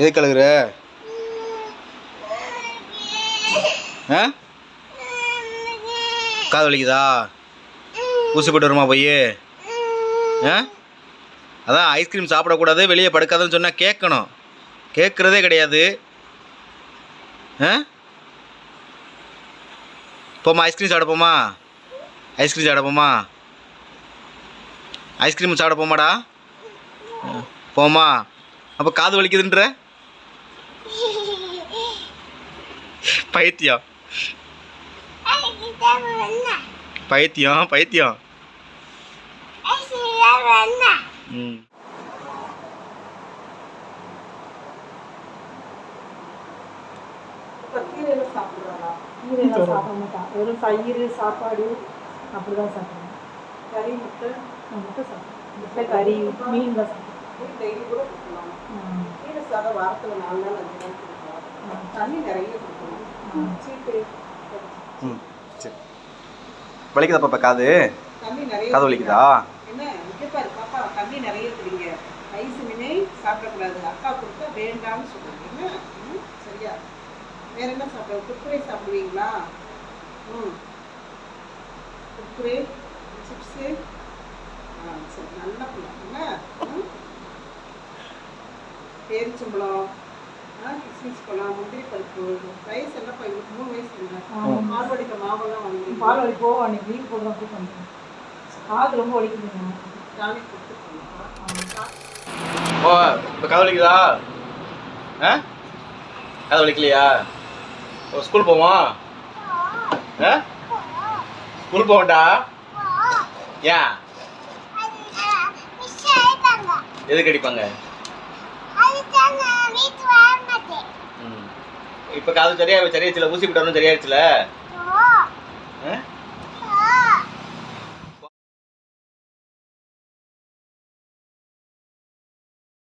எதுக்கு அழுகுற? காது வலிக்குதா? ஊசி போட்டு வருமா போய்? அதான் ஐஸ்கிரீம் சாப்பிடக்கூடாது, வெளியே படுக்காதுன்னு சொன்னால் கேட்கணும். கேட்குறதே கிடையாது. போமா, ஐஸ்கிரீம் சாப்பிட போமா? ஐஸ்கிரீம் சாப்பிட போமா? ஐஸ்கிரீம் சாப்பிட போமாடா? போமா. அப்போ காது வலிக்குதுன்ற பைத்தியம் பைத்தியம் பைத்தியம். ம். கீரையெல்லாம் சாப்பிடுவாங்க. கீரையெல்லாம் சாப்பிட மாட்டான். வெறும் தயிர் சாப்பாடு அப்படிதான் சாப்பிடுவேன். கறி முட்டை முட்டை சாப்பிடுவேன். முட்டை கறி மீன் தான் சாப்பிடுவேன். டெய்லி கூட கொடுக்கலாம். கீரை சாதம் வாரத்தில் 4 நாள் 5 நாள் கொடுக்கலாம். தண்ணி நிறைய கொடுக்கணும். சீட்டு சரி. வலிக்குதா பாப்பா காது? தண்ணி நிறைய. காது வலிக்குதா? என்ன பாரு பாப்பா, தண்ணி நிறைய குடிங்க. ஐஸ் மீனே சாப்பிடக்கூடாது. அக்கா கொடுத்தா வேண்டாம்னு சொல்லுங்க. என்ன சரியா? வேற என்ன சாப்பிடுவோம்? குர்குரே சாப்பிடுவீங்களா? குர்குரே சிப்ஸு. சரி, நல்லா பிள்ளைங்க. பேரிச்சம்பழம், கிஸ்மிஸ் பழம், முந்திரி பருப்பு. வயசு என்ன பையனுக்கு 3 வயசு இல்லை. மார்வடிக்க மாவெல்லாம் வாங்கி பால் வலிப்போ அன்னைக்கு லீவ் போட்டு தான் போய் பண்ணுறேன். காது ரொம்ப வலிக்குதுங்க. டானிக் கொடுத்துருக்கோம். ஓ, இப்போ காது வலிக்குதா? காது வலிக்கலையா? ஸ்கூல் போவோம். ஸ்கூல் போவோம்டா. ஏன்? எதுக்கு அடிப்பாங்க? இப்போ காது சரியாயிடுச்சுல? ஊசி போட்டு சரியாயிடுச்சுல?